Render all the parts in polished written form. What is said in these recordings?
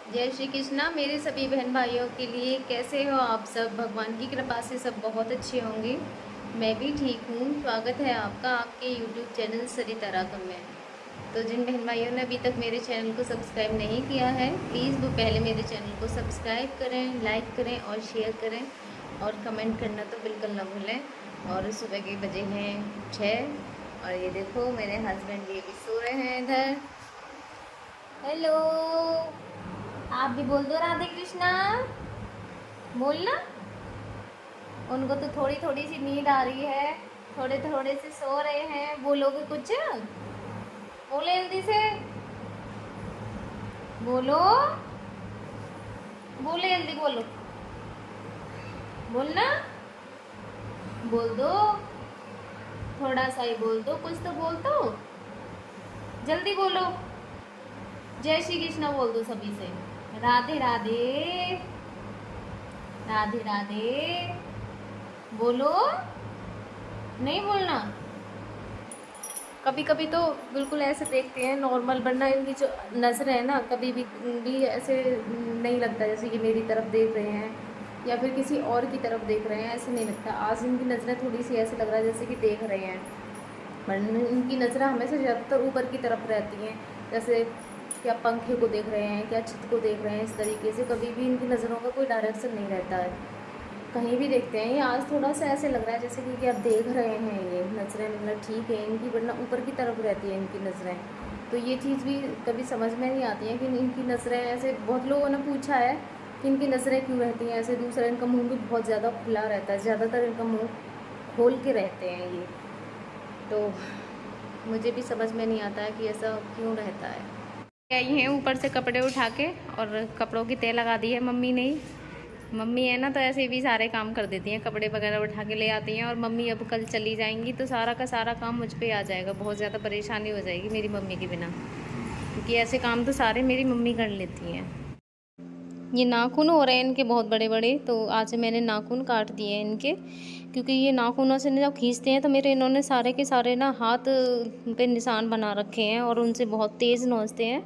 जय श्री कृष्णा मेरे सभी बहन भाइयों के लिए। कैसे हो आप सब? भगवान की कृपा से सब बहुत अच्छे होंगे। मैं भी ठीक हूँ। स्वागत है आपका आपके YouTube चैनल सरिता राघव में। तो जिन बहन भाइयों ने अभी तक मेरे चैनल को सब्सक्राइब नहीं किया है, प्लीज़ वो पहले मेरे चैनल को सब्सक्राइब करें, लाइक करें और शेयर करें और कमेंट करना तो बिल्कुल ना भूलें। और सुबह के बजे हैं 6 और ये देखो मेरे हस्बैंड ये भी सो रहे हैं इधर। हेलो, आप भी बोल दो राधे कृष्णा। बोलना। उनको तो थोड़ी थोड़ी सी नींद आ रही है, थोड़े थोड़े से सो रहे हैं। बोलोगे कुछ? बोले जल्दी से, बोलो, बोले जल्दी बोलो, बोलना, बोल दो, थोड़ा सा ही बोल दो, कुछ तो बोल दो, जल्दी बोलो। जय श्री कृष्णा बोल दो सभी से। राधे राधे, राधे राधे बोलो। नहीं बोलना। कभी कभी तो बिल्कुल ऐसे देखते हैं नॉर्मल, वरना इनकी जो नज़र है ना कभी भी ऐसे नहीं लगता जैसे कि मेरी तरफ देख रहे हैं या फिर किसी और की तरफ देख रहे हैं, ऐसे नहीं लगता। आज इनकी नज़रें थोड़ी सी ऐसे लग रहा है जैसे कि देख रहे हैं, वरना इनकी नज़रें हमेशा ज़्यादातर ऊपर की तरफ रहती हैं। जैसे क्या पंखे को देख रहे हैं, क्या छत को देख रहे हैं, इस तरीके से कभी भी इनकी नज़रों का कोई डायरेक्शन नहीं रहता है। कहीं भी देखते हैं। ये आज थोड़ा सा ऐसे लग रहा है जैसे कि आप देख रहे हैं, ये नज़रें मतलब ठीक है इनकी, वरना ऊपर की तरफ रहती है इनकी नज़रें। तो ये चीज़ भी कभी समझ में नहीं आती है कि इनकी नज़रें ऐसे। बहुत लोगों ने पूछा है कि इनकी नज़रें क्यों रहती हैं ऐसे। दूसरा, इनका मुंह भी बहुत ज़्यादा खुला रहता है, ज़्यादातर इनका मुंह खोल के रहते हैं ये। तो मुझे भी समझ में नहीं आता है कि ऐसा क्यों रहता है। आई हैं ऊपर से कपड़े उठा के और कपड़ों की तह लगा दी है मम्मी ने ही। मम्मी है ना तो ऐसे भी सारे काम कर देती हैं, कपड़े वगैरह उठा के ले आती हैं। और मम्मी अब कल चली जाएंगी तो सारा का सारा काम मुझ पे आ जाएगा। बहुत ज़्यादा परेशानी हो जाएगी मेरी मम्मी के बिना, क्योंकि ऐसे काम तो सारे मेरी मम्मी कर लेती हैं। ये नाखून हो रहे हैं इनके बहुत बड़े बड़े, तो आज मैंने नाखून काट दिए हैं इनके, क्योंकि ये नाखूनों से जब खींचते हैं तो मेरे इन्होंने सारे के सारे ना हाथ पे निशान बना रखे हैं और उनसे बहुत तेज़ नोचते हैं।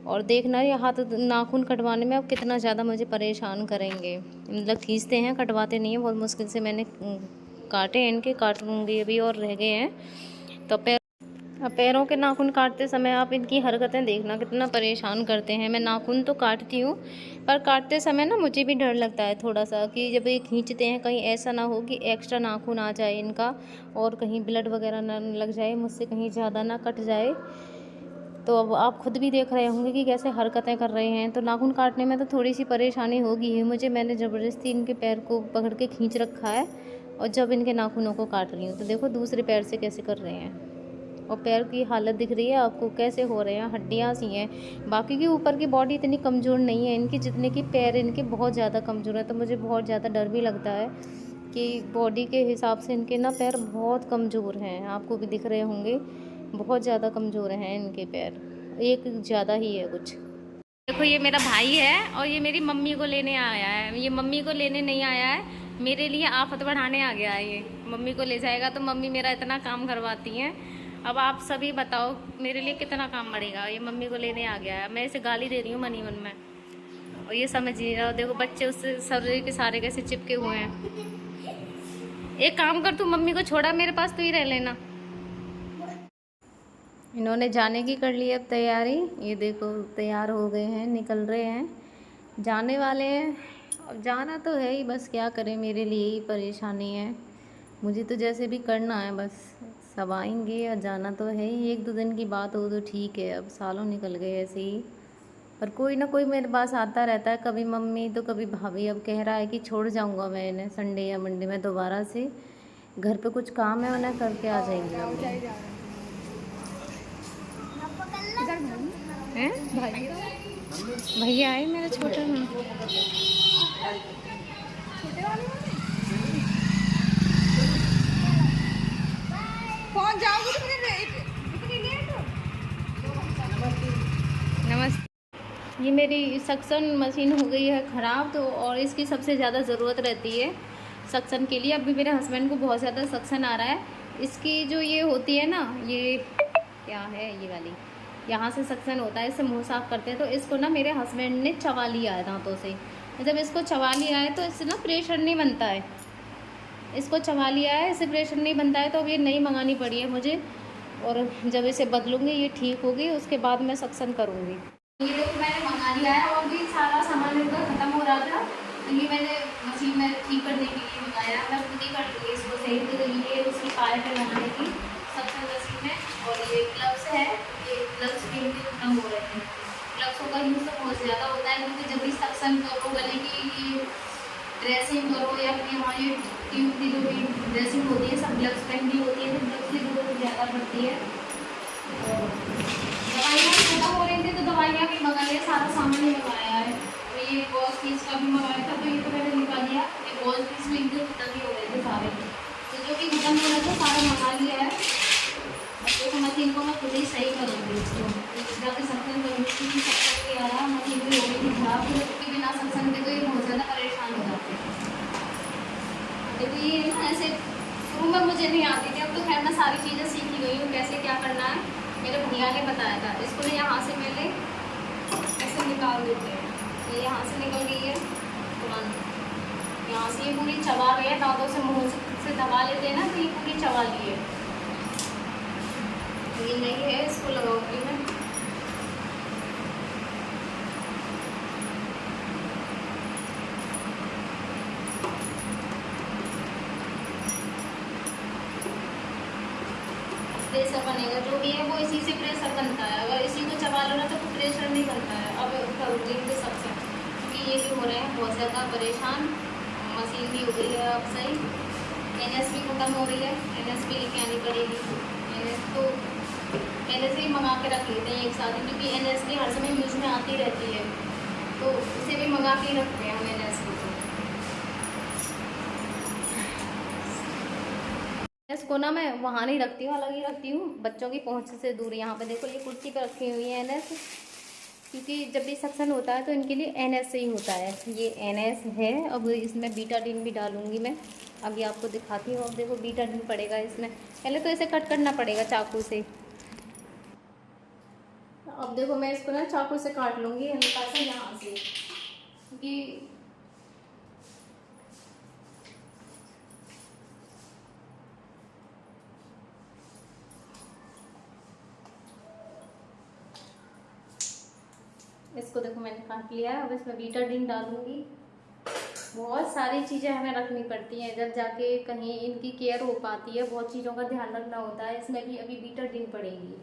और देखना ये हाथ नाखून कटवाने में अब कितना ज़्यादा मुझे परेशान करेंगे। मतलब खींचते हैं, कटवाते नहीं हैं। बहुत मुश्किल से मैंने काटे हैं इनके, काट लूँगी अभी और रह गए हैं। तो पैरों के नाखून काटते समय आप इनकी हरकतें देखना कितना परेशान करते हैं। मैं नाखून तो काटती हूँ, पर काटते समय ना मुझे भी डर लगता है थोड़ा सा कि जब ये खींचते हैं कहीं ऐसा ना हो कि एक्स्ट्रा नाखून आ जाए इनका और कहीं ब्लड वगैरह ना लग जाए, मुझसे कहीं ज़्यादा ना कट जाए। तो अब आप खुद भी देख रहे होंगे कि कैसे हरकतें कर रहे हैं। तो नाखून काटने में तो थोड़ी सी परेशानी होगी ही मुझे। मैंने ज़बरदस्ती इनके पैर को पकड़ के खींच रखा है और जब इनके नाखूनों को काट रही हूँ तो देखो दूसरे पैर से कैसे कर रहे हैं। और पैर की हालत दिख रही है आपको कैसे हो रहे हैं, हड्डियाँ सी हैं। बाकी की ऊपर की बॉडी इतनी कमज़ोर नहीं है इनकी जितने की पैर इनके बहुत ज़्यादा कमज़ोर है। तो मुझे बहुत ज़्यादा डर भी लगता है कि बॉडी के हिसाब से इनके ना पैर बहुत कमज़ोर हैं। आपको भी दिख रहे होंगे बहुत ज़्यादा कमज़ोर हैं इनके पैर, एक ज़्यादा ही है कुछ। देखो ये मेरा भाई है और ये मेरी मम्मी को लेने आया है। ये मम्मी को लेने नहीं आया है, मेरे लिए आफत बढ़ाने आ गया है। ये मम्मी को ले जाएगा तो मम्मी मेरा इतना काम करवाती हैं। अब आप सभी बताओ मेरे लिए कितना काम बढ़ेगा। ये मम्मी को लेने आ गया है, मैं इसे गाली दे रही हूँ मन ही मन में और ये समझ नहीं रहा। देखो बच्चे उससे शरीर के सारे कैसे चिपके हुए हैं। एक काम कर, तू मम्मी को छोड़ा मेरे पास, तू ही रह लेना। इन्होंने जाने की कर ली अब तैयारी। ये देखो तैयार हो गए हैं, निकल रहे हैं, जाने वाले हैं। अब जाना तो है ही, बस क्या करें, मेरे लिए ही परेशानी है। मुझे तो जैसे भी करना है बस। सब आएंगे और जाना तो है ही। एक दो दिन की बात हो तो ठीक है, अब सालों निकल गए ऐसे ही। पर कोई ना कोई मेरे पास आता रहता है, कभी मम्मी तो कभी भाभी। अब कह रहा है कि छोड़ जाऊंगा मैं इन्हें संडे या मंडे में दोबारा से। घर पे कुछ काम है उन्हें करके आ जाएंगे मम्मी। हैं भैया आए मेरा छोटा ना। कौन जाओगे तुम इतनी लेट? नमस्ते। ये मेरी सक्शन मशीन हो गई है ख़राब, तो और इसकी सबसे ज़्यादा ज़रूरत रहती है सक्शन के लिए। अभी मेरे हस्बैंड को बहुत ज़्यादा सक्शन आ रहा है। इसकी जो ये होती है ना, ये क्या है ये वाली, यहाँ से सक्शन होता है, इससे मुंह साफ करते हैं। तो इसको ना मेरे हस्बैंड ने चबा लिया है दांतों से। जब इसको चबा लिया है तो इससे ना प्रेशर नहीं बनता है, इसको चबा लिया है, इससे प्रेशर नहीं बनता है। तो अब ये नई मंगानी पड़ी है मुझे, और जब इसे बदलूँगी, ये ठीक होगी, उसके बाद मैं सक्शन करूँगी। ये देखो मैंने मंगा लिया है, और भी सारा सामान इनका ख़त्म हो रहा था, तो ये मैंने मशीन में ठीक करने के लिए मंगाया। मैं खुद ही कर दूँगी इसको सही। तो ये उसकी पाइप है लगाने की सक्शन मशीन में। और ये ग्लव्स है, ये ग्लव्स भी इनके खत्म हो रहे हैं। ग्लव्सों का यूज़ तो बहुत ज़्यादा होता है, क्योंकि जब भी सक्शन करो, गले की ड्रेसिंग करो, या फिर यहाँ ये ट्यूब की जो भी ड्रेसिंग होती है, सब ग्लव्स पहननी होती है, तो ग्लव्स की जरूरत ज़्यादा पड़ती है। और दवाइयाँ खत्म हो रही थी, तो दवाइयाँ भी मंगा लिया, सारा सामान ही मंगाया है। तो ये गॉज पीस का भी मंगाया था, तो ये तो मैंने निकाल दिया। ये गॉज पीस भी इनके खत्म ही हो रहे थे सारे, तो जो भी खत्म हो रहा था सारा मंगा लिया है। अब देखो मशीन को मैं खुद ही सही करूँगी, इसको जाके सक्शन करूँगी, क्योंकि सक्शन भी आ रहा, मशीन भी हो गई थी खराब, क्योंकि बिना सक्शन के तो ये बहुत ज़्यादा परेशान हो जाते हैं। देखो ये ना ऐसे शुरू में मुझे नहीं आती थी, अब तो खैर मैं सारी चीज़ें सीखी गई हूँ, कैसे क्या करना है। मेरे भैया ने बताया था। इसको ना यहाँ से पहले ऐसे निकाल देते हैं, ये यहाँ से निकल गई है तुरंत, यहाँ से ये पूरी चबा गई है, दांतों से मुँह से दबा लेते हैं ना, तो ये पूरी चबा ली है। ये नहीं है, इसको लगाऊंगी मैं। प्रेशर बनेगा, जो भी है वो इसी से प्रेशर बनता है। अगर इसी को चबा लो ना तो प्रेशर नहीं बनता है। अब करूँगी इनके सबसे, क्योंकि ये भी हो रहे हैं बहुत ज़्यादा परेशान। मशीन भी हो गई है अब सही, NS भी खत्म हो रही है, NS भी लेके आनी पड़ेगी। NS तो पहले से ही मंगा के रख लेते हैं एक साथ, क्योंकि NS भी हर समय यूज़ में आती रहती है, तो उसे भी मंगा के ही रखते हैं हम NS को। इसको ना मैं वहाँ नहीं रखती हूँ, अलग ही रखती हूँ, बच्चों की पहुँच से दूर। यहाँ पे देखो ये कुर्सी पर रखी हुई है NS, क्योंकि जब भी सक्शन होता है तो इनके लिए NS से ही होता है। ये NS है। अब इसमें बीटाडीन भी डालूंगी मैं, अभी आपको दिखाती हूँ। अब देखो बीटाडीन पड़ेगा इसमें, पहले तो इसे कट करना पड़ेगा चाकू से। अब देखो मैं इसको ना चाकू से काट लूँगी हल्का सा यहाँ से, क्योंकि इसको देखो मैंने काट लिया है। अब इसमें बीटाडीन डालूंगी। बहुत सारी चीज़ें हमें रखनी पड़ती हैं, जब जाके कहीं इनकी केयर हो पाती है। बहुत चीज़ों का ध्यान रखना होता है, इसमें भी अभी बीटाडीन पड़ेगी।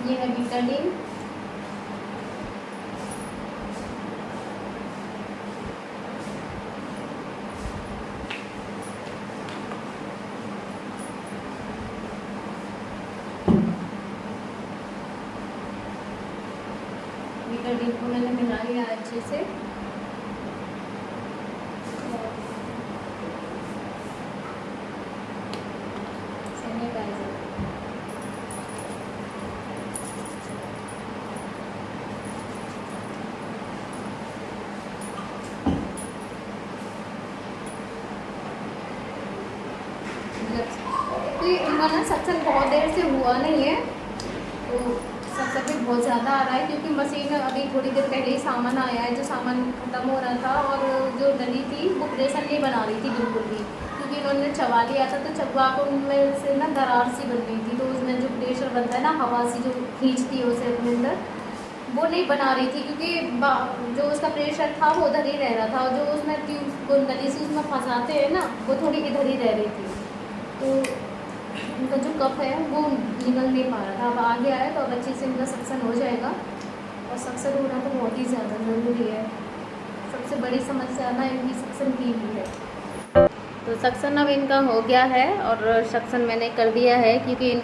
ये है बीटाडीन। बीटाडीन को मैंने मिला लिया अच्छे से। सैनिटाइजर, तो ये इनका ना सक्शन बहुत देर से हुआ नहीं है, तो सक्शन भी बहुत ज़्यादा आ रहा है, क्योंकि मशीन अभी थोड़ी देर पहले ही सामान आया है, जो सामान ख़त्म हो रहा था। और जो डली थी वो प्रेशर नहीं बना रही थी बिल्कुल भी, क्योंकि इन्होंने चबा लिया था, तो चबा को उनमें से ना दरार सी बन गई थी। तो उसमें जो प्रेशर बनता है ना, हवा सी जो खींचती है उसे अपने अंदर, वो नहीं बना रही थी, क्योंकि जो उसका प्रेशर था वो उधर ही रह रहा था, और जो उसमें ट्यूब कुंडली से उसमें फंसाते हैं ना, वो थोड़ी इधर ही रह रही थी। तो उनका जो कप है वो निकल नहीं पा रहा था। अब आ गया है, तो अब अच्छे से इनका सक्शन हो जाएगा। और सक्शन होना तो बहुत ही ज़्यादा ज़रूरी है। सबसे बड़ी समस्या ना इनकी सक्शन की ही है। तो सक्शन अब इनका हो गया है, और सक्शन मैंने कर दिया है, क्योंकि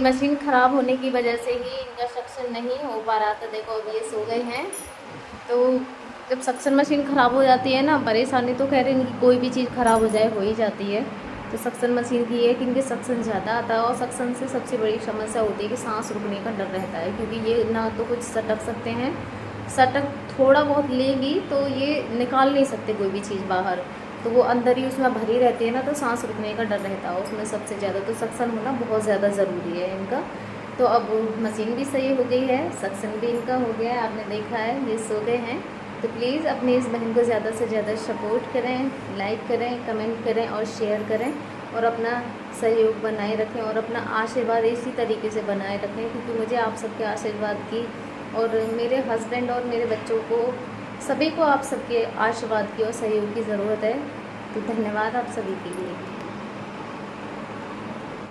मशीन ख़राब होने की वजह से ही इनका सक्शन नहीं हो पा रहा था। देखो अब ये सो गए हैं। तो जब सक्शन मशीन ख़राब हो जाती है ना, परेशानी तो खैर इनकी कोई भी चीज़ ख़राब हो जाए हो ही जाती है। तो सक्शन मशीन की है कि इनके सक्शन ज़्यादा आता है, और सक्शन से सबसे बड़ी समस्या होती है कि सांस रुकने का डर रहता है, क्योंकि ये ना तो कुछ सटक सकते हैं, सटक थोड़ा बहुत लेंगी तो ये निकाल नहीं सकते कोई भी चीज़ बाहर। तो वो अंदर ही उसमें भरी रहती है ना, तो सांस रुकने का डर रहता है उसमें सबसे ज़्यादा। तो सक्शन होना बहुत ज़्यादा ज़रूरी है इनका। तो अब मशीन भी सही हो गई है, सक्शन भी इनका हो गया है, आपने देखा है ये सो गए हैं। तो प्लीज़ अपनी इस बहन को ज़्यादा से ज़्यादा सपोर्ट करें, लाइक करें, कमेंट करें और शेयर करें, और अपना सहयोग बनाए रखें और अपना आशीर्वाद इसी तरीके से बनाए रखें, क्योंकि मुझे आप सबके आशीर्वाद की और मेरे हस्बैंड और मेरे बच्चों को सभी को आप सबके आशीर्वाद की और सहयोग की ज़रूरत है। तो धन्यवाद आप सभी के लिए।